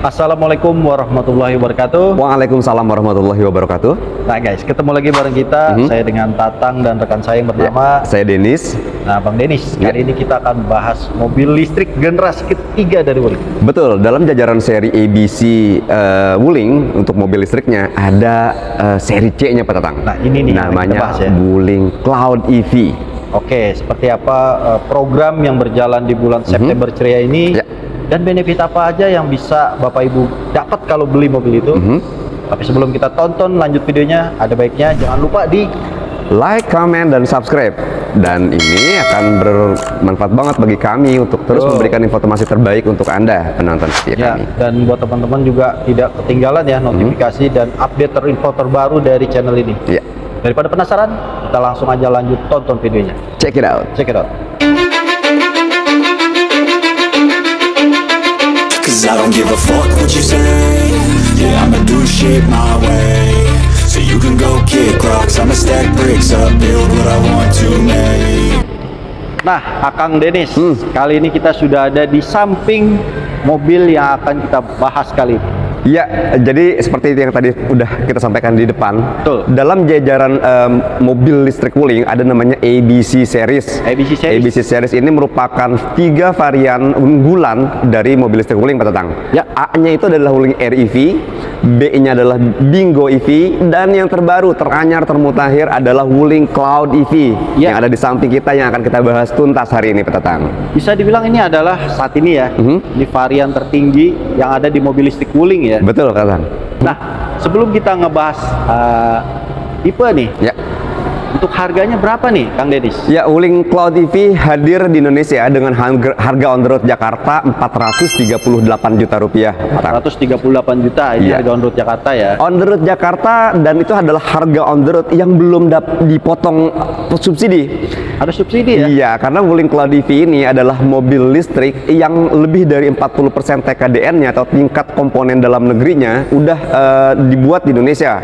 Assalamualaikum warahmatullahi wabarakatuh. Waalaikumsalam warahmatullahi wabarakatuh. Nah guys, ketemu lagi bareng kita. Saya dengan Tatang dan rekan saya yang bernama Saya Denis. Nah Bang Denis, kali ini kita akan bahas mobil listrik generasi ketiga dari Wuling. Betul, dalam jajaran seri ABC Wuling untuk mobil listriknya ada seri C-nya Pak Tatang. Nah ini nih namanya bahas, ya. Wuling Cloud EV. Oke, seperti apa program yang berjalan di bulan September ceria ini, dan benefit apa aja yang bisa Bapak Ibu dapat kalau beli mobil itu. Tapi sebelum kita tonton lanjut videonya, ada baiknya jangan lupa di like, comment, dan subscribe. Dan ini akan bermanfaat banget bagi kami untuk terus memberikan informasi terbaik untuk Anda penonton setia kami. Dan buat teman-teman juga tidak ketinggalan ya notifikasi dan update terinfo terbaru dari channel ini. Daripada penasaran, kita langsung aja lanjut tonton videonya. Check it out. Check it out. Cause I don't give a fuck what you say. Yeah, I'ma do shit my way. So you can go kick rocks, I'ma stack bricks up, build what I want to make. Nah, Akang Denis, kali ini kita sudah ada di samping mobil yang akan kita bahas kali ini. Ya, jadi seperti yang tadi udah kita sampaikan di depan. Betul. Dalam jajaran mobil listrik Wuling ada namanya ABC Series. ABC Series ini merupakan 3 varian unggulan dari mobil listrik Wuling, Pak Tatang. A-nya itu adalah Wuling Air EV, B-nya adalah Bingo EV, dan yang terbaru, teranyar, termutakhir adalah Wuling Cloud EV yang ada di samping kita yang akan kita bahas tuntas hari ini, Pak Tatang. Bisa dibilang ini adalah saat ini ya, ini varian tertinggi yang ada di mobil listrik Wuling ya. Betul, Kak. Nah, sebelum kita ngebahas tipe nih, untuk harganya berapa nih, Kang Denis? Ya, Wuling Cloud EV hadir di Indonesia dengan harga on the road Jakarta 438 juta rupiah. 438 juta ini harga on the road Jakarta ya. On the road Jakarta, dan itu adalah harga on the road yang belum dipotong subsidi. Ada subsidi ya? Iya, karena Wuling Cloud EV ini adalah mobil listrik yang lebih dari 40% TKDN-nya atau tingkat komponen dalam negerinya udah dibuat di Indonesia.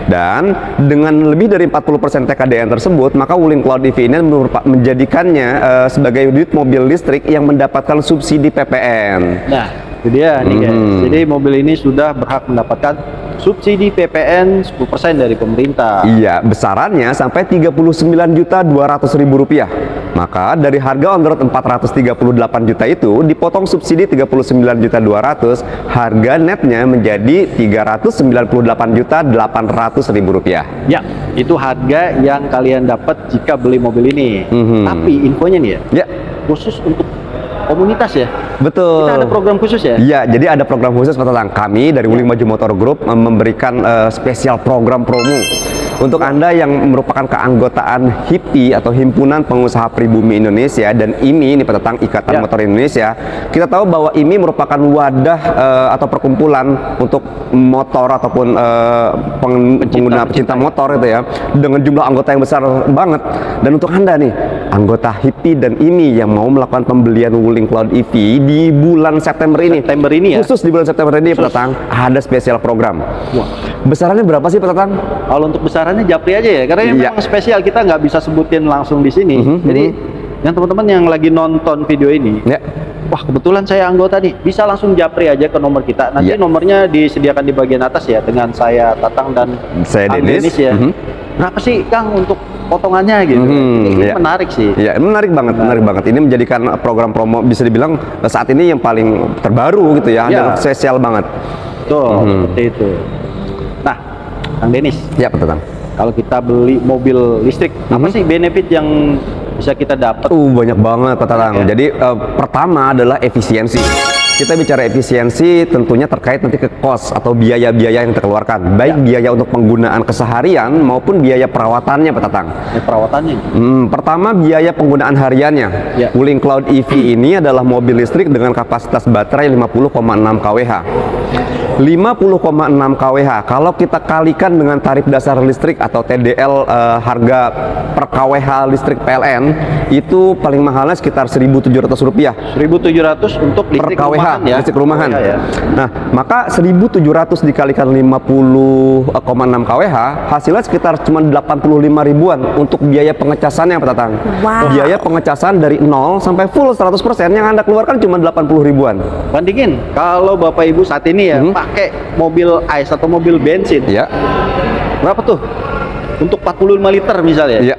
Dan dengan lebih dari 40% TKDN tersebut, maka Wuling Cloud EV ini menjadikannya sebagai unit mobil listrik yang mendapatkan subsidi PPN. Nah, itu dia nih guys. Jadi mobil ini sudah berhak mendapatkan subsidi PPN 10% dari pemerintah. Iya, besarannya sampai Rp39.200.000. Maka dari harga on the road 438 juta itu dipotong subsidi 39.200.000, harga netnya menjadi Rp398.800.000. Ya, itu harga yang kalian dapat jika beli mobil ini. Tapi infonya nih ya, khusus untuk komunitas ya. Betul. Kita ada program khusus ya? Iya, jadi ada program khusus tentang kami dari Wuling Maju Motor Group memberikan spesial program promo untuk Anda yang merupakan keanggotaan HIPI atau Himpunan Pengusaha Pribumi Indonesia, dan ini Pak Tatang, Ikatan Motor Indonesia. Kita tahu bahwa ini merupakan wadah atau perkumpulan untuk motor ataupun pengguna pecinta motor itu ya, dengan jumlah anggota yang besar banget. Dan untuk Anda nih, anggota HIPI dan IMI yang mau melakukan pembelian Wuling Cloud EV di bulan September ini, khusus di bulan September ini Pak Tatang, ada spesial program. Besarannya berapa sih Pak Tatang? Kalau untuk besarannya japri aja ya, karena ini memang spesial, kita nggak bisa sebutin langsung di sini. Jadi yang teman-teman yang lagi nonton video ini, wah kebetulan saya anggota nih, bisa langsung japri aja ke nomor kita. Nanti nomornya disediakan di bagian atas ya, dengan saya Tatang dan saya Denis ya. Berapa sih Kang untuk potongannya gitu? Ini menarik sih. Iya, menarik banget. Ini menjadikan program promo bisa dibilang saat ini yang paling terbaru gitu ya, dan spesial banget. Tuh, seperti itu. Nah, Kang Denis. Ya, Pak Tatang. Kalau kita beli mobil listrik, apa sih benefit yang bisa kita dapat? Banyak banget Pak Tatang. Jadi pertama adalah efisiensi. Kita bicara efisiensi tentunya terkait nanti ke cost atau biaya-biaya yang terkeluarkan, baik biaya untuk penggunaan keseharian maupun biaya perawatannya Pak Tatang. Perawatannya? Pertama, biaya penggunaan hariannya. Wuling Cloud EV ini adalah mobil listrik dengan kapasitas baterai 50,6 kWh. 50,6 kWh. Kalau kita kalikan dengan tarif dasar listrik atau TDL, harga per kWh listrik PLN itu paling mahalnya sekitar Rp1.700. 1.700 untuk listrik per kWh rumahan, ya? Listrik rumahan. Nah, maka 1.700 dikalikan 50,6 kWh hasilnya sekitar cuma 85 ribuan untuk biaya pengecasannya Pak Tatang. Biaya pengecasan dari 0 sampai full 100% yang Anda keluarkan cuma 80 ribuan. Bandingin kalau Bapak Ibu saat ini ini ya pakai mobil ICE atau mobil bensin, Ya. berapa tuh? Untuk 45 liter misalnya. Ya.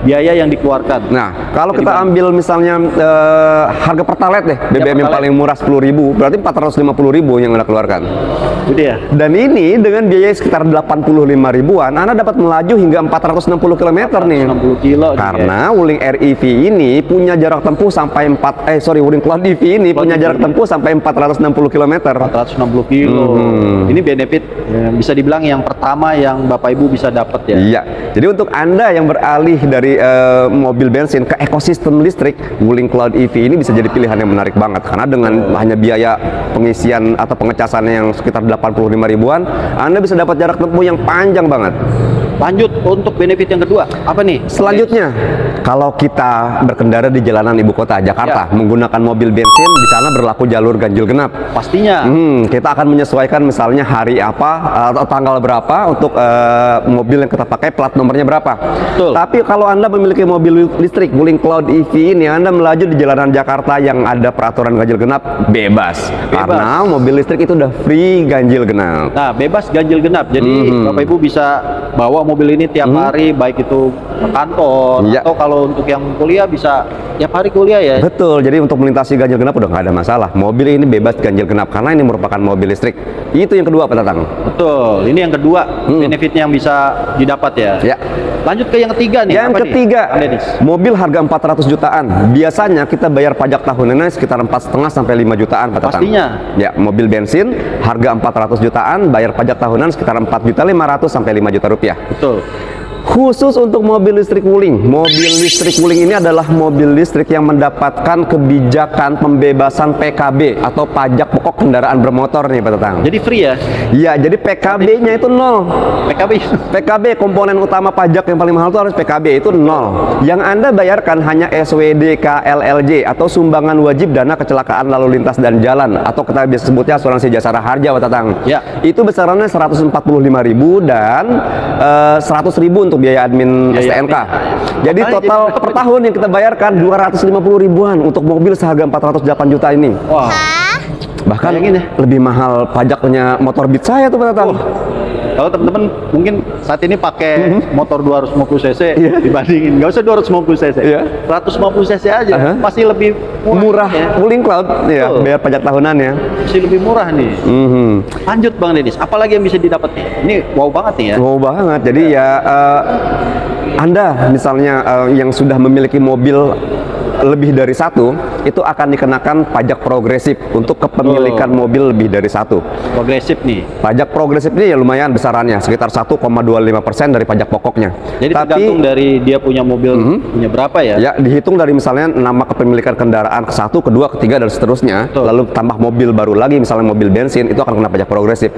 Biaya yang dikeluarkan. Nah, kalau kita ambil misalnya harga pertalite deh, BBM yang paling murah 10.000, berarti 450.000 yang Anda keluarkan. Itu dia. Dan ini dengan biaya sekitar 85 ribuan, Anda dapat melaju hingga 460 km nih. 60 kilo. Karena Wuling REV ini punya jarak tempuh sampai Wuling Cloud EV ini punya jarak tempuh sampai 460 km. 460 kilo. Ini benefit bisa dibilang yang pertama yang Bapak Ibu bisa dapat ya. Iya. Jadi untuk Anda yang beralih dari mobil bensin ke ekosistem listrik, Wuling Cloud EV ini bisa jadi pilihan yang menarik banget karena dengan hanya biaya pengisian atau pengecasan yang sekitar 85 ribuan, Anda bisa dapat jarak tempuh yang panjang banget. Lanjut untuk benefit yang kedua, apa nih? Selanjutnya, kalau kita berkendara di jalanan ibu kota Jakarta menggunakan mobil bensin, di sana berlaku jalur ganjil genap. Pastinya. Kita akan menyesuaikan misalnya hari apa atau tanggal berapa untuk mobil yang kita pakai, plat nomornya berapa. Betul. Tapi kalau Anda memiliki mobil listrik Wuling Cloud EV ini, Anda melaju di jalanan Jakarta yang ada peraturan ganjil genap, bebas. Karena mobil listrik itu udah free ganjil genap. Nah, bebas ganjil genap. Jadi Bapak Ibu bisa bawa mobil ini tiap hari, baik itu ke kantor atau kalau untuk yang kuliah bisa tiap hari kuliah ya. Betul. Jadi untuk melintasi ganjil genap udah nggak ada masalah. Mobil ini bebas ganjil genap karena ini merupakan mobil listrik. Itu yang kedua, Pak Tatang. Betul. Ini yang kedua benefitnya yang bisa didapat ya. Ya. Lanjut ke yang ketiga nih. Yang apa ketiga, nih? mobil harga 400 jutaan. Biasanya kita bayar pajak tahunannya sekitar 4,5 sampai 5 jutaan, Pak Tatang. Pastinya. Ya, mobil bensin harga 400 jutaan, bayar pajak tahunan sekitar 4.500.000 sampai 5 juta rupiah. Betul. Khusus untuk mobil listrik Wuling. Mobil listrik Wuling ini adalah mobil listrik yang mendapatkan kebijakan pembebasan PKB atau pajak pokok kendaraan bermotor nih, Pak Tatang. Jadi free ya? Iya, jadi PKB-nya itu 0. PKB komponen utama pajak yang paling mahal itu harus PKB, itu 0. Yang Anda bayarkan hanya SWDK LLJ atau sumbangan wajib dana kecelakaan lalu lintas dan jalan atau kita biasa sebutnya asuransi jasara harja, Pak Tatang. Ya. Itu besarannya 145.000 dan 100.000 untuk biaya admin STNK. Jadi total per tahun yang kita bayarkan 250 ribuan untuk mobil seharga 408 juta ini. Wah. Bahkan Bayangin ya. lebih mahal pajaknya motor Beat saya tuh, Pak Tatang. Kalau teman-teman mungkin saat ini pakai motor 250 cc dibandingin, nggak usah 250 cc, 150 cc aja masih lebih murah ya. Wuling Cloud ya, bayar pajak tahunannya masih lebih murah nih. Lanjut Bang Denis, apalagi yang bisa didapat nih? Ini wow banget nih ya. Wow banget. Jadi ya Anda misalnya yang sudah memiliki mobil lebih dari satu, itu akan dikenakan pajak progresif untuk kepemilikan mobil lebih dari satu. Progresif nih. Pajak progresif ini ya lumayan besarannya, sekitar 1,25% dari pajak pokoknya. Jadi tergantung dari dia punya mobil punya berapa ya? Ya, dihitung dari misalnya nama kepemilikan kendaraan ke satu, kedua, ketiga dan seterusnya. Lalu tambah mobil baru lagi, misalnya mobil bensin, itu akan kena pajak progresif.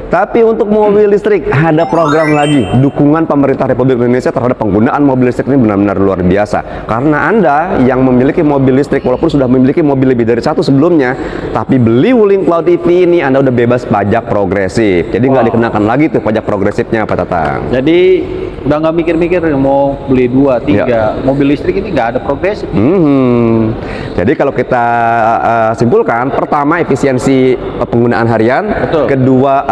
Tapi untuk mobil listrik ada program lagi, dukungan pemerintah Republik Indonesia terhadap penggunaan mobil listrik ini benar-benar luar biasa. Karena Anda yang memiliki mobil listrik walaupun sudah memiliki mobil lebih dari satu sebelumnya, tapi beli Wuling Cloud EV ini Anda udah bebas pajak progresif. Jadi nggak dikenakan lagi tuh pajak progresifnya, Pak Tatang. Jadi udah nggak mikir-mikir mau beli 2, 3 mobil listrik ini nggak ada progresif. Jadi kalau kita simpulkan, pertama efisiensi penggunaan harian, kedua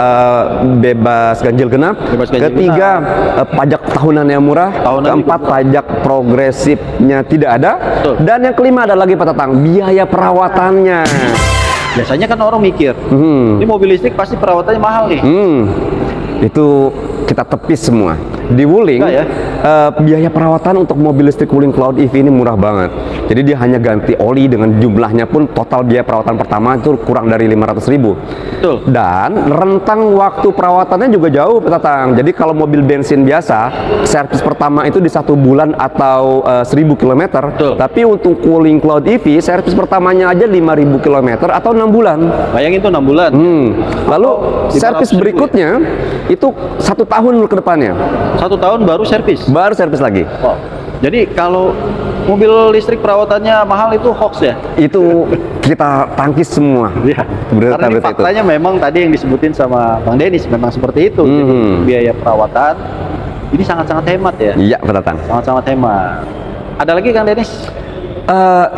bebas ganjil genap, ketiga pajak tahunan yang murah, keempat pajak progresifnya tidak ada, dan yang kelima ada lagi, Pak Tatang, biaya perawatannya. Biasanya kan orang mikir, ini mobil listrik pasti perawatannya mahal nih. Itu kita tepis semua. Di Wuling, biaya perawatan untuk mobil listrik Wuling Cloud EV ini murah banget. Jadi dia hanya ganti oli, dengan jumlahnya pun total biaya perawatan pertama itu kurang dari 500.000. Dan rentang waktu perawatannya juga jauh, Pak Tatang. Jadi kalau mobil bensin biasa, servis pertama itu di 1 bulan atau 1.000 km. Tapi untuk Wuling Cloud EV, servis pertamanya aja 5.000 km atau 6 bulan. Bayangin tuh 6 bulan. Lalu servis berikutnya itu 1 tahun ke depannya. 1 tahun baru servis? Baru servis lagi. Jadi kalau mobil listrik perawatannya mahal itu hoax ya? Itu kita tangkis semua. Karena ini faktanya memang tadi yang disebutin sama Bang Denis memang seperti itu. Jadi biaya perawatan ini sangat-sangat hemat ya? Iya, Pak Tatang. Sangat-sangat hemat. Ada lagi Kang Denis?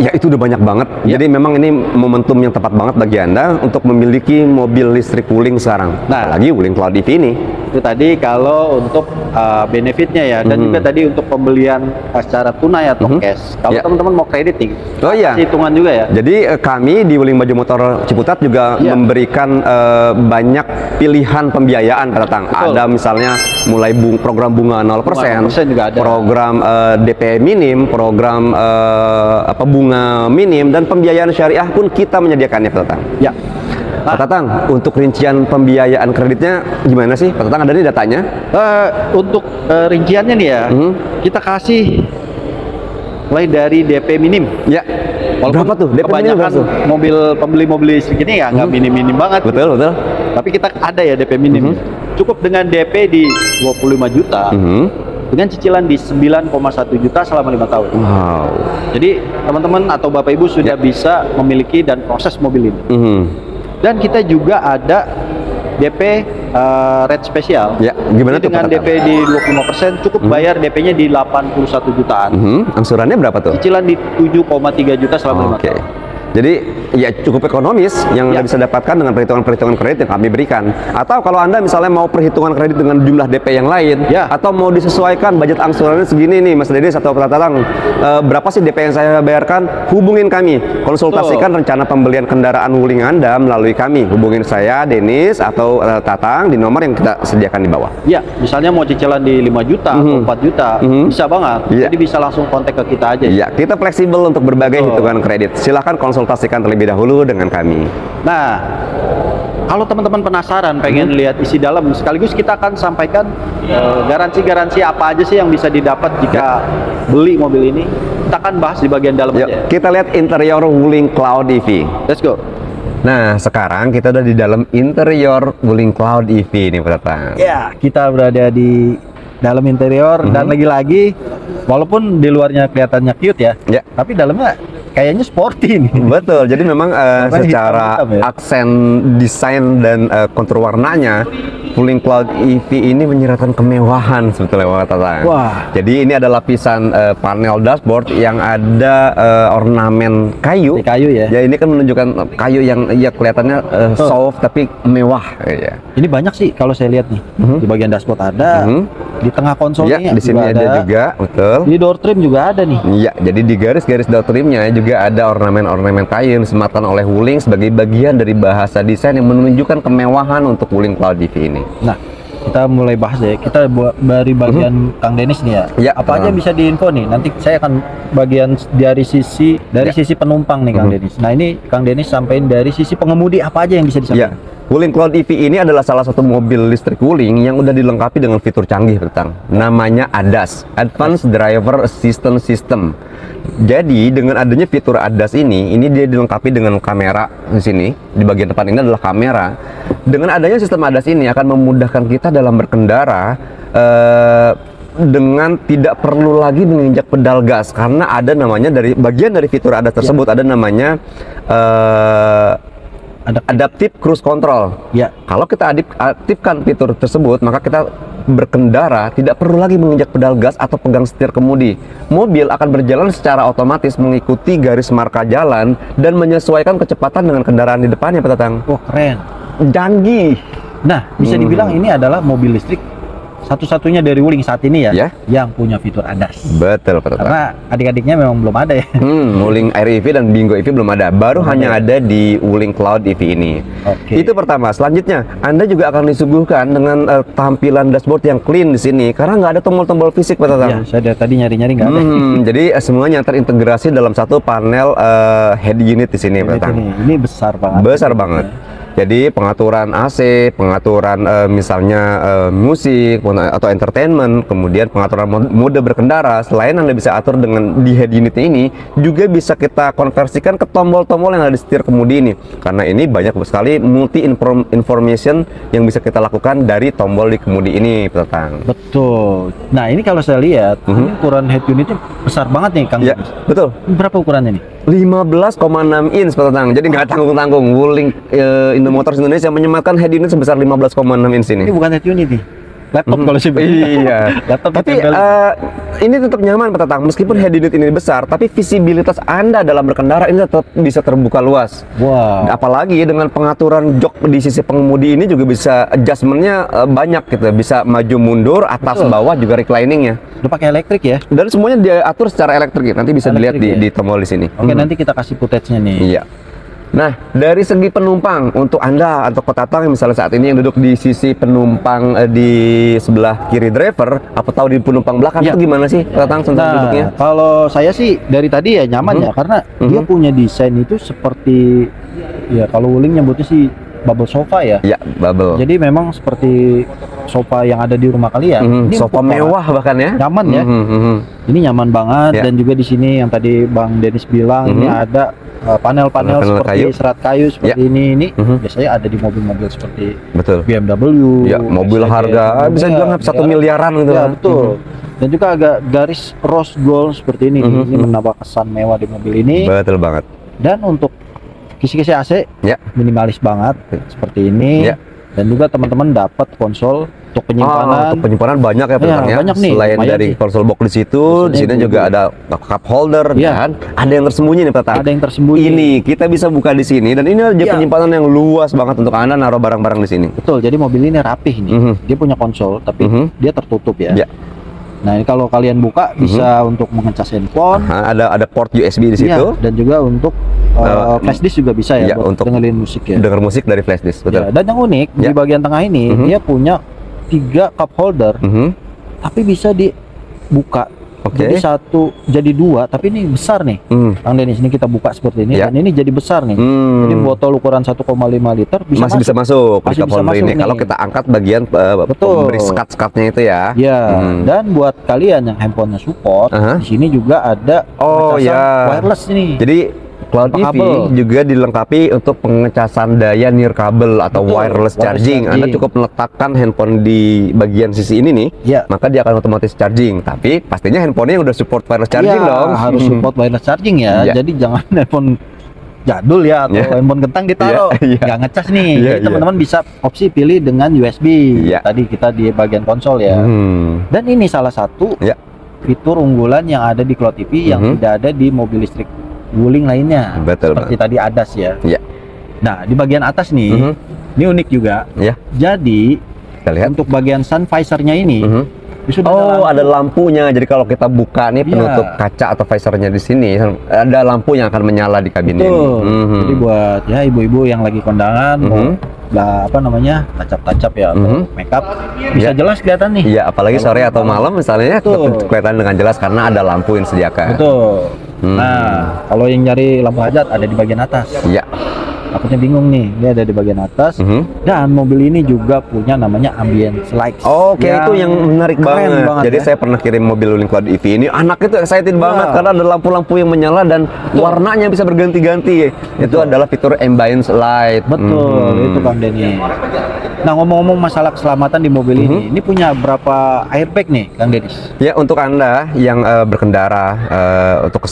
Ya itu udah banyak banget. Jadi memang ini momentum yang tepat banget bagi Anda untuk memiliki mobil listrik Wuling sekarang. Nah, apalagi Wuling Cloud EV ini. Itu tadi kalau untuk benefitnya ya, dan juga tadi untuk pembelian secara tunai atau cash. Kalau teman-teman mau kredit nih, hitungan juga ya. Jadi kami di Wuling Baju Motor Ciputat juga memberikan banyak pilihan pembiayaan pada Tang. Ada misalnya mulai program bunga 0%, juga ada. program DP minim, program bunga minim, dan pembiayaan syariah pun kita menyediakannya, Pak Tatang. Ya. Pak Tatang, untuk rincian pembiayaan kreditnya gimana sih? Pak Tatang ada nih datanya? Untuk rinciannya nih ya, kita kasih mulai dari DP minim. Ya. Berapa tuh? DP kebanyakan mobil pembeli mobil listrik ini ya nggak minim-minim banget. Betul, betul. Tapi kita ada ya DP minim. Cukup dengan DP di 25 juta. Dengan cicilan di 9,1 juta selama 5 tahun. Wow. Jadi teman-teman atau Bapak Ibu sudah bisa memiliki dan proses mobil ini. Dan kita juga ada DP rate spesial. Ya, gimana tuh? Dengan DP di 25% cukup bayar DP-nya di 81 jutaan. Angsurannya berapa tuh? Cicilan di 7,3 juta selama 5 tahun. Jadi ya cukup ekonomis yang Anda bisa dapatkan dengan perhitungan-perhitungan kredit yang kami berikan. Atau kalau Anda misalnya mau perhitungan kredit dengan jumlah DP yang lain, atau mau disesuaikan budget angsurannya segini nih Mas Dedis atau Pak Tatang, berapa sih DP yang saya bayarkan? Hubungin kami, konsultasikan rencana pembelian kendaraan Wuling Anda melalui kami. Hubungin saya, Denis atau Tatang di nomor yang kita sediakan di bawah. Ya, misalnya mau cicilan di 5 juta atau 4 juta, bisa banget. Jadi bisa langsung kontak ke kita aja. Ya, kita fleksibel untuk berbagai hitungan kredit. Silahkan konsultasikan terlebih dahulu dengan kami. Nah, kalau teman-teman penasaran pengen lihat isi dalam, sekaligus kita akan sampaikan garansi-garansi apa aja sih yang bisa didapat jika beli mobil ini. Kita akan bahas di bagian dalam aja. Kita lihat interior Wuling Cloud EV. Let's go. Nah, sekarang kita udah di dalam interior Wuling Cloud EV nih, Pak Tatang. Ya, kita berada di dalam interior dan lagi-lagi walaupun di luarnya kelihatannya cute ya, tapi dalamnya kayaknya sporty nih. Betul, jadi memang secara aksen desain dan kontur warnanya, Wuling Cloud EV ini menyiratkan kemewahan sebetulnya, Pak Tatang. Wah. Jadi ini ada lapisan panel dashboard yang ada ornamen kayu. Kayu ya. Ya ini kan menunjukkan kayu yang ya kelihatannya soft tapi mewah. Ya. Ini banyak sih kalau saya lihat nih. Di bagian dashboard ada, di tengah konsolnya di sini ada juga, betul. Di door trim juga ada nih. Iya, jadi di garis-garis door trimnya juga ada ornamen-ornamen kayu yang disematkan oleh Wuling sebagai bagian dari bahasa desain yang menunjukkan kemewahan untuk Wuling Cloud EV ini. Nah, kita mulai bahas ya. Kita dari bagian Kang Denis nih ya. Apa aja bisa diinfo nih? Nanti saya akan bagian dari sisi penumpang nih Kang Denis. Nah, ini Kang Denis sampaikan dari sisi pengemudi apa aja yang bisa disampaikan. Wuling Cloud EV ini adalah salah satu mobil listrik Wuling yang udah dilengkapi dengan fitur canggih, Tentang. Namanya ADAS, Advanced Driver Assistance System. Jadi dengan adanya fitur ADAS ini dia dilengkapi dengan kamera di sini. Di bagian depan ini adalah kamera. Dengan adanya sistem ADAS ini akan memudahkan kita dalam berkendara dengan tidak perlu lagi menginjak pedal gas, karena ada namanya dari bagian dari fitur ADAS tersebut ada namanya Adaptive Cruise Control. Kalau kita aktifkan fitur tersebut, maka kita berkendara tidak perlu lagi menginjak pedal gas atau pegang setir kemudi. Mobil akan berjalan secara otomatis mengikuti garis marka jalan dan menyesuaikan kecepatan dengan kendaraan di depannya, Pak Tatang. Oh, keren. Canggih. Nah, bisa dibilang ini adalah mobil listrik satu-satunya dari Wuling saat ini ya, yang punya fitur ADAS. Betul, Pak Tatang. Karena adik-adiknya memang belum ada ya. Wuling Air EV dan Bingo EV belum ada. Baru hanya ada di Wuling Cloud EV ini. Itu pertama. Selanjutnya, Anda juga akan disuguhkan dengan tampilan dashboard yang clean di sini, karena nggak ada tombol-tombol fisik, Pak Tatang. Ya, saya tadi nyari-nyari nggak ada. Jadi semuanya terintegrasi dalam satu panel head unit di sini, Pak Tatang. Ini besar banget. Besar banget. Jadi pengaturan AC, pengaturan misalnya musik atau entertainment, kemudian pengaturan mode berkendara, selain Anda bisa atur dengan di head unit ini, juga bisa kita konversikan ke tombol-tombol yang ada di setir kemudi ini. Karena ini banyak sekali multi information yang bisa kita lakukan dari tombol di kemudi ini, Pak Tatang. Betul. Nah, ini kalau saya lihat, ini ukuran head unitnya besar banget nih, Kang. Ya, betul. Berapa ukurannya nih? 15,6 inch, Pak Tatang. Jadi nggak tanggung-tanggung. Wuling Motors Indonesia menyematkan head unit sebesar 15,6 inch ini. Ini bukan head unit nih. laptop kalau sih. Iya. Laptop Tapi ini tetap nyaman Pak Tatang, meskipun head unit ini besar, tapi visibilitas Anda dalam berkendara ini tetap bisa terbuka luas. Wow. Apalagi dengan pengaturan jok di sisi pengemudi ini juga bisa adjustmentnya banyak gitu, bisa maju mundur, atas bawah juga recliningnya. Udah pakai elektrik ya? Dan semuanya diatur secara elektrik, nanti bisa dilihat di tombol di sini. Oke, nanti kita kasih footage-nya nih. Iya. Nah, dari segi penumpang, untuk Anda atau Pak Tatang yang misalnya saat ini yang duduk di sisi penumpang di sebelah kiri driver, atau di penumpang belakang, itu gimana sih Pak Tatang tentang duduknya? Kalau saya sih dari tadi ya nyaman ya, karena dia punya desain itu seperti, ya kalau Wuling nyebutnya sih bubble sofa ya. Ya, bubble. Jadi memang seperti sofa yang ada di rumah kalian. Ini sofa mewah bahkan ya. Nyaman ya. Ini nyaman banget, dan juga di sini yang tadi Bang Dennis bilang ini ada panel-panel seperti serat kayu seperti ini biasanya ada di mobil-mobil seperti BMW, ya, mobil harga bisa juga 1 miliaran gitu. Ya, betul. Dan juga agak garis rose gold seperti ini. Ini menambah kesan mewah di mobil ini. Betul banget. Dan untuk kisi-kisi AC minimalis banget seperti ini. Dan juga teman-teman dapat konsol untuk penyimpanan. Untuk penyimpanan banyak ya Pak. Banyak nih. Selain dari konsol box di situ, di sini juga ada cup holder dan ada yang tersembunyi nih Pak. Ada yang tersembunyi. Ini kita bisa buka di sini, dan ini ada penyimpanan yang luas banget untuk Anda naruh barang-barang di sini. Betul. Jadi mobil ini rapih nih. Dia punya konsol tapi dia tertutup ya. Nah, ini kalau kalian buka bisa untuk mengecas handphone. Ada port USB di situ. Dan juga untuk flash disk juga bisa ya, buat untuk dengerin musik ya. Dengar musik dari flash disk, betul. Dan yang unik di bagian tengah ini dia punya 3 cup holder, tapi bisa dibuka. Jadi jadi 2, tapi ini besar nih. Kang Dennis, ini kita buka seperti ini dan ini jadi besar nih. Jadi botol ukuran 1,5 liter masih bisa masuk di cup holder ini. Kalau kita angkat bagian pemberi sekat-sekatnya itu ya. Dan buat kalian yang handphonenya support, di sini juga ada wireless ini. Jadi Cloud EV juga dilengkapi untuk pengecasan daya nirkabel atau wireless charging. Anda cukup meletakkan handphone di bagian sisi ini nih, maka dia akan otomatis charging. Tapi pastinya handphonenya udah support wireless charging dong. Harus support wireless charging ya. Jadi jangan handphone jadul ya atau handphone kentang ditaruh nggak ngecas nih. Jadi teman-teman bisa opsi pilih dengan USB. Tadi kita di bagian konsol ya. Dan ini salah satu fitur unggulan yang ada di Cloud EV yang tidak ada di mobil listrik Wuling lainnya. Seperti tadi ADAS ya. Nah, di bagian atas nih, ini unik juga. Jadi untuk bagian sun visor-nya ini ada lampunya. Jadi kalau kita buka nih penutup kaca atau visornya di sini, ada lampu yang akan menyala di kabin ini. Jadi buat ya ibu-ibu yang lagi kondangan mau tacap-tacap ya atau makeup bisa jelas kelihatan nih. Apalagi sore atau malam misalnya kelihatan dengan jelas karena ada lampu yang disediakan. Nah, kalau yang nyari lampu hajat ada di bagian atas. Takutnya bingung nih, dia ada di bagian atas. Dan mobil ini juga punya namanya ambient lights. Itu yang menarik banget. Jadi saya pernah kirim mobil Wuling Cloud EV ini, anak itu excited banget karena ada lampu-lampu yang menyala dan warnanya bisa berganti-ganti. Itu adalah fitur ambient light. Itu Kang Denny. Nah, ngomong-ngomong masalah keselamatan di mobil ini punya berapa airbag nih Kang Dennis? Ya, untuk Anda yang berkendara, untuk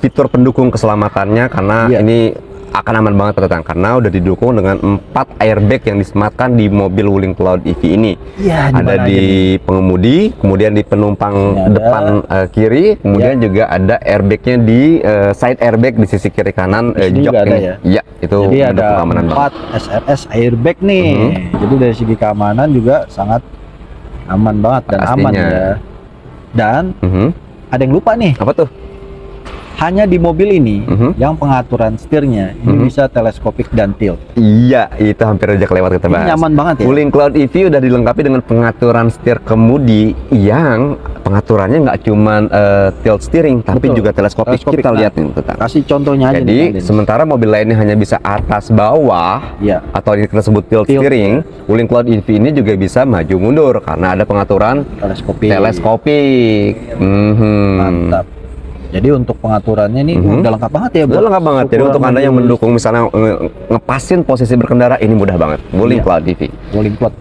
fitur pendukung keselamatannya, karena ini akan aman banget Pak Tatang, karena udah didukung dengan 4 airbag yang disematkan di mobil Wuling Cloud EV ini. Ada di pengemudi, kemudian di penumpang depan kiri, kemudian juga ada airbagnya di side airbag di sisi kiri kanan jok ini. Itu jadi ada 4 SRS airbag nih. Jadi dari segi keamanan juga sangat aman banget dan aman ya. Dan ada yang lupa nih. Apa tuh? Hanya di mobil ini yang pengaturan setirnya ini bisa teleskopik dan tilt. Iya, itu hampir aja kelewat kita bahas. Ini nyaman banget ya. Wuling Cloud EV udah dilengkapi dengan pengaturan setir kemudi yang pengaturannya nggak cuma tilt steering, tapi juga teleskopik. Kita lihat nih, kasih contohnya aja. Jadi sementara mobil lainnya hanya bisa atas bawah, atau ini kita sebut tilt steering, Wuling Cloud EV ini juga bisa maju mundur karena ada pengaturan teleskopik. Mantap. Jadi untuk pengaturannya ini udah lengkap banget ya. Udah lengkap banget. Jadi untuk Anda yang mendukung misalnya ngepasin posisi berkendara, ini mudah banget. Wuling Cloud EV. Wuling Cloud.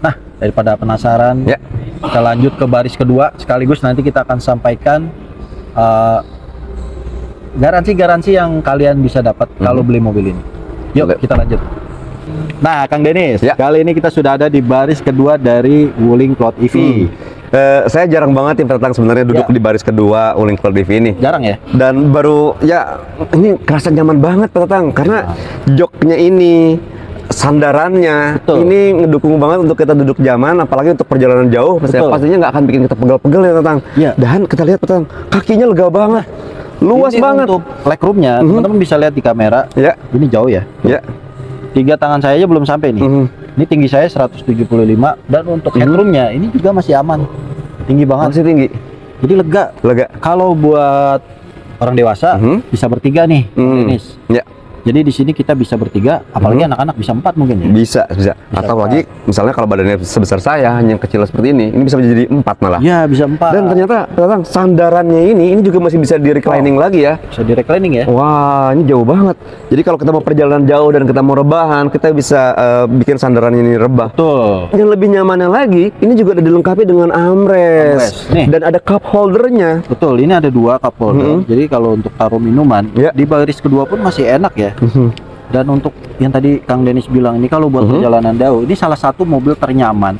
Nah, daripada penasaran, kita lanjut ke baris kedua. Sekaligus nanti kita akan sampaikan garansi-garansi yang kalian bisa dapat kalau beli mobil ini. Yuk kita lanjut. Nah, Kang Denis, Ya. kali ini kita sudah ada di baris kedua dari Wuling Cloud EV. Saya jarang banget yang tentang sebenarnya duduk di baris kedua Wuling Cloud EV ini. Jarang ya? Dan baru ya ini kerasa nyaman banget Pak Tatang karena joknya ini, sandarannya Betul. ini ngedukung banget untuk kita duduk nyaman, apalagi untuk perjalanan jauh. Pastinya nggak akan bikin kita pegel-pegel ya Tatang. Iya. Dan kita lihat Pak Tatang, kakinya lega banget, luas Ini banget. Untuk legroomnya, teman-teman bisa lihat di kamera. Ya, Ini jauh ya. ya. 3 tangan saya aja belum sampai nih. Ini tinggi saya 175 dan untuk headroomnya ini juga masih aman. Tinggi banget. Masih tinggi, Jadi lega. lega. Kalau buat orang dewasa bisa bertiga nih, Denis. Ya. Jadi di sini kita bisa bertiga, apalagi anak-anak bisa 4 mungkin ya. Bisa. Atau lagi misalnya kalau badannya sebesar saya, hanya yang kecil seperti ini bisa jadi 4 malah. Ya, bisa 4. Dan ternyata Tatang, sandarannya ini juga masih bisa di reclining lagi ya. Bisa di reclining ya. Wah, ini jauh banget. Jadi kalau kita mau perjalanan jauh dan kita mau rebahan, kita bisa bikin sandaran ini rebah. Betul. Yang lebih nyamannya lagi, ini juga ada dilengkapi dengan armrest. Nih. Dan ada cup holdernya. Betul, ini ada 2 cup holder. Jadi kalau untuk taruh minuman, Ya. di baris kedua pun masih enak ya. Dan untuk yang tadi Kang Denis bilang, ini kalau buat perjalanan jauh, ini salah satu mobil ternyaman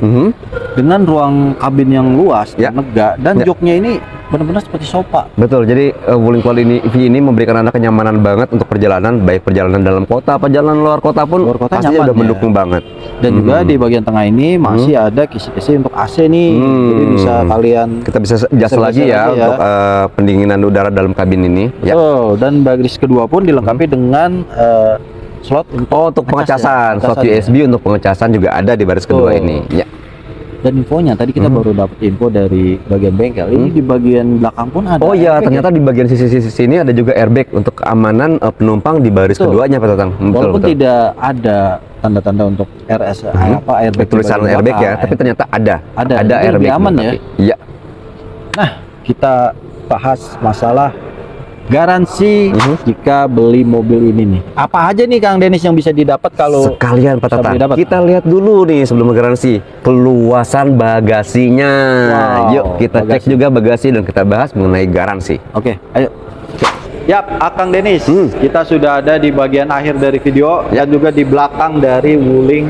dengan ruang kabin yang luas, Ya. dan lega, dan Ya. joknya ini benar-benar seperti sofa. Betul, jadi Wuling Cloud EV ini memberikan Anda kenyamanan banget untuk perjalanan, baik perjalanan dalam kota, perjalanan luar kota pun Luar kota pastinya nyaman udah ya. mendukung banget. Dan juga di bagian tengah ini masih ada kisi-kisi untuk AC nih. Jadi bisa kalian Kita bisa adjust lagi ya untuk pendinginan udara dalam kabin ini. Ya. Betul, dan baris kedua pun dilengkapi dengan slot Untuk pengecasan, slot ya. USB untuk pengecasan juga ada di baris kedua Betul. ini. Ya. Dan infonya tadi kita baru dapat info dari bagian bengkel. Ini di bagian belakang pun ada. Oh iya, airbag ternyata ya. di bagian sisi-sisi sini ada juga airbag untuk keamanan penumpang di baris Betul. keduanya, Pak Tatang. Walaupun tidak ada tanda-tanda untuk RS apa airbag di tulisan bagian airbag ya, belakang, tapi ternyata ada. Ada. Jadi airbag lebih aman dilengkapi. Iya. Nah, kita bahas masalah garansi jika beli mobil ini nih. Apa aja nih Kang Denis yang bisa didapat kalau Sekalian Pak Tatang, didapat? kita lihat dulu nih sebelum garansi keluasan bagasinya. Wow, Yuk kita cek juga bagasi dan kita bahas mengenai garansi. Oke, ayo. Yap, Kang Denis, kita sudah ada di bagian akhir dari video dan juga di belakang dari Wuling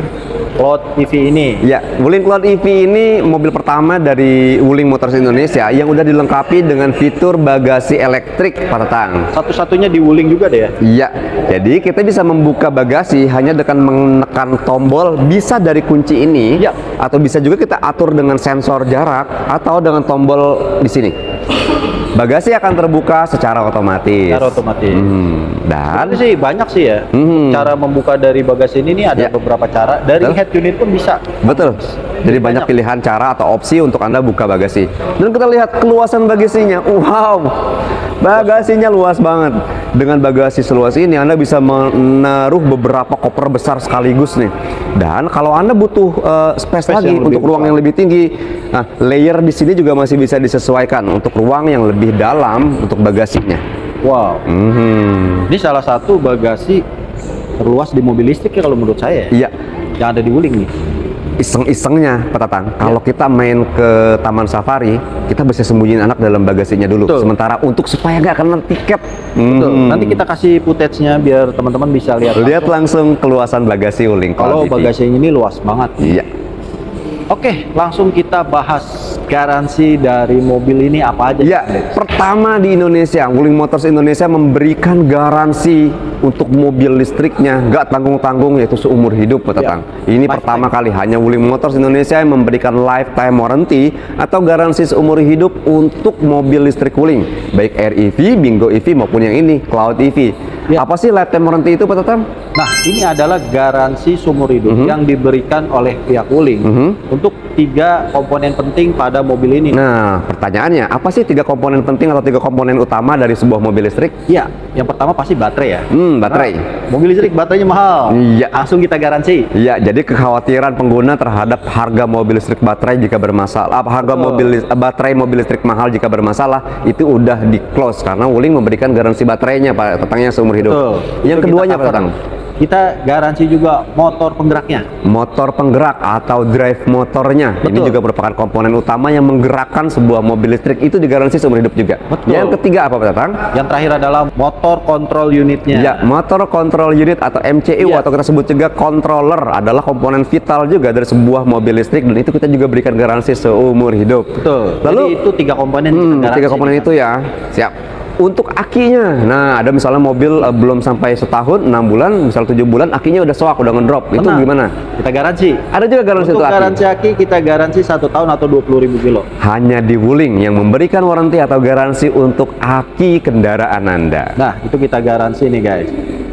Cloud EV ini. Ya, Wuling Cloud EV ini mobil pertama dari Wuling Motors Indonesia yang udah dilengkapi dengan fitur bagasi elektrik, Pak Tatang. Satu-satunya di Wuling juga deh ya. Iya, jadi kita bisa membuka bagasi hanya dengan menekan tombol, bisa dari kunci ini, Ya. atau bisa juga kita atur dengan sensor jarak atau dengan tombol di sini. Bagasi akan terbuka secara otomatis. Secara otomatis. Dan Sebenarnya sih banyak sih ya. Cara membuka dari bagasi ini nih ada Ya. beberapa cara. Dari Betul. head unit pun bisa. betul. Jadi banyak pilihan cara atau opsi untuk Anda buka bagasi. Dan kita lihat keluasan bagasinya. Wow. Bagasinya luas banget. Dengan bagasi seluas ini Anda bisa menaruh beberapa koper besar sekaligus nih. Dan kalau Anda butuh space lagi yang lebih untuk ruang besar. yang lebih tinggi, nah layer di sini juga masih bisa disesuaikan untuk ruang yang lebih dalam untuk bagasinya. Wow. Ini salah satu bagasi terluas di mobil listrik ya kalau menurut saya. Iya. Yang ada di Wuling nih. Iseng-isengnya Pak Tatang, kalau kita main ke taman safari, kita bisa sembunyiin anak dalam bagasinya dulu. Betul. Sementara untuk supaya nggak kena tiket, Betul. Nanti kita kasih footage-nya biar teman-teman bisa lihat. lihat langsung keluasan bagasi Wuling Kalau Cloud EV. bagasinya ini luas banget. Iya. Oke, langsung kita bahas garansi dari mobil ini apa aja. Ya, pertama di Indonesia, Wuling Motors Indonesia memberikan garansi untuk mobil listriknya nggak tanggung-tanggung, yaitu seumur hidup, Pak Tatang. Ini Lifetime. pertama kali hanya Wuling Motors Indonesia yang memberikan lifetime warranty atau garansi seumur hidup untuk mobil listrik Wuling, baik REV, Bingo EV maupun yang ini Cloud EV. Ya. Apa sih lifetime warranty itu, Pak Tatang? Nah, ini adalah garansi seumur hidup yang diberikan oleh pihak Wuling untuk 3 komponen penting pada mobil ini. Nah, pertanyaannya, apa sih 3 komponen penting atau 3 komponen utama dari sebuah mobil listrik? Ya, yang pertama pasti baterai ya. Baterai. Nah, mobil listrik baterainya mahal. Iya. Langsung kita garansi. Iya, jadi kekhawatiran pengguna terhadap harga mobil listrik baterai jika bermasalah, harga baterai mobil listrik mahal jika bermasalah, itu udah di close karena Wuling memberikan garansi baterainya, Pak Tatangnya seumur hidup. Betul. Yang Itu keduanya, kita Pak Tatang. kita garansi juga motor penggeraknya. Motor penggerak atau drive motornya. Betul. Ini juga merupakan komponen utama yang menggerakkan sebuah mobil listrik, itu digaransi seumur hidup juga. Betul. Yang ketiga apa Pak Tatang? Yang terakhir adalah motor kontrol unitnya. Ya, motor control unit atau MCU Ya. atau kita sebut juga controller adalah komponen vital juga dari sebuah mobil listrik, dan itu kita juga berikan garansi seumur hidup. Betul. Lalu jadi itu 3 komponen kita garansi. 3 komponen itu ya. Siap. Untuk akinya, nah ada misalnya mobil belum sampai setahun, 6 bulan, misal 7 bulan, akinya udah soak, udah ngedrop. Itu Tenang. gimana? Kita garansi. Ada juga garansi Untuk untuk garansi aki kita garansi 1 tahun atau 20.000 kilo. Hanya di Wuling yang memberikan waranti atau garansi untuk aki kendaraan Anda. Nah, itu kita garansi nih guys.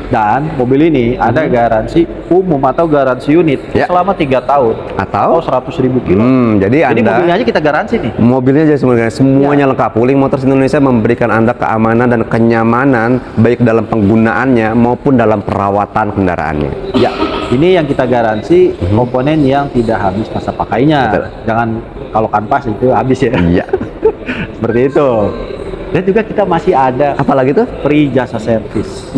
Dan mobil ini ada garansi umum atau garansi unit Ya. selama 3 tahun Atau 100.000 kilo. jadi Jadi Anda mobilnya aja kita garansi nih. mobilnya aja semuanya Ya. lengkap. Wuling Motors Indonesia memberikan Anda keamanan dan kenyamanan baik dalam penggunaannya maupun dalam perawatan kendaraannya. Ya, ini yang kita garansi komponen yang tidak habis masa pakainya. Betul. Jangan kalau kanvas itu habis ya. Iya. Seperti itu. Dan juga kita masih ada Apalagi tuh? free jasa servis.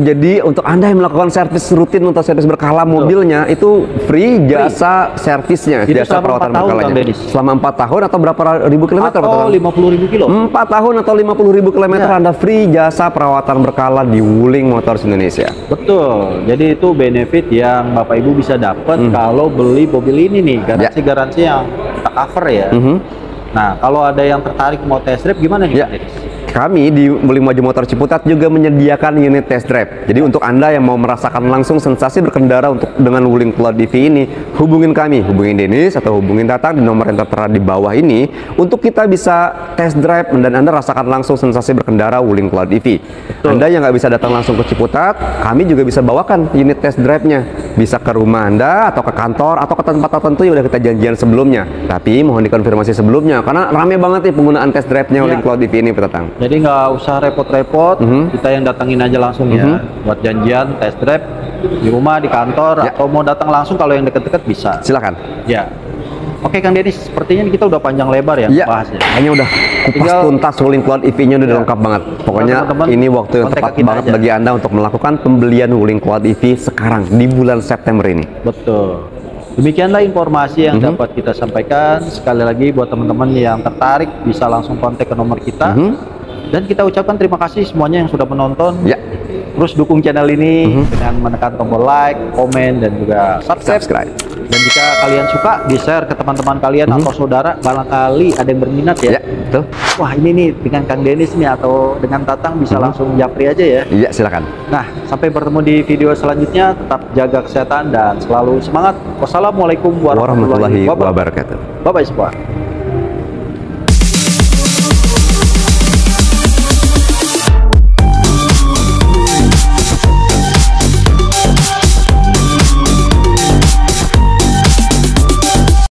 Jadi untuk Anda yang melakukan servis rutin atau servis berkala mobilnya itu free jasa servisnya, Itu jasa selama perawatan 4 tahun, berkalanya. Kang Dennis. Selama 4 tahun atau berapa ribu kilometer? Atau 50.000 kilo. 4 tahun atau 50.000 kilometer Ya. Anda free jasa perawatan berkala di Wuling Motors Indonesia. Betul. Jadi itu benefit yang Bapak Ibu bisa dapat kalau beli mobil ini nih. Garansi-garansi yang kita cover ya. Nah, kalau ada yang tertarik mau test drive gimana nih? Ya. Kami di Wuling Maju Motor Ciputat juga menyediakan unit test drive. Jadi untuk Anda yang mau merasakan langsung sensasi berkendara dengan Wuling Cloud EV ini, hubungin kami, hubungin Dennis atau hubungin Tatang di nomor yang tertera di bawah ini untuk kita bisa test drive dan Anda rasakan langsung sensasi berkendara Wuling Cloud EV. Anda yang nggak bisa datang langsung ke Ciputat, kami juga bisa bawakan unit test drive-nya. Bisa ke rumah Anda atau ke kantor atau ke tempat tertentu yang udah kita janjian sebelumnya. Tapi mohon dikonfirmasi sebelumnya karena rame banget nih penggunaan test drive-nya Wuling Cloud EV ini, Pak Tatang. Jadi nggak usah repot-repot, kita yang datangin aja langsung ya, buat janjian test drive di rumah, di kantor, Ya. atau mau datang langsung kalau yang deket-deket bisa. Silakan. Ya. Oke Kang Dennis, sepertinya kita udah panjang lebar ya Iya, bahasnya. hanya udah kupas Tinggal- tuntas Wuling Cloud EV-nya udah lengkap banget. Pokoknya Teman-teman, ini waktu yang kontak tepat kita banget aja. bagi Anda untuk melakukan pembelian Wuling Cloud EV sekarang di bulan September ini. Betul. Demikianlah informasi yang dapat kita sampaikan. Sekali lagi buat teman-teman yang tertarik bisa langsung kontak ke nomor kita. Dan kita ucapkan terima kasih semuanya yang sudah menonton. Ya. Terus dukung channel ini dengan menekan tombol like, komen, dan juga subscribe. Dan jika kalian suka, di-share ke teman-teman kalian atau saudara, barangkali ada yang berminat ya. Ya, betul. Wah, ini nih dengan Kang Dennis nih atau dengan Tatang bisa langsung japri aja ya. Iya, silakan. Nah, sampai bertemu di video selanjutnya. Tetap jaga kesehatan dan selalu semangat. Wassalamualaikum warahmatullahi Warahmatullahi wabarakatuh. wabarakatuh. Bye-bye semua.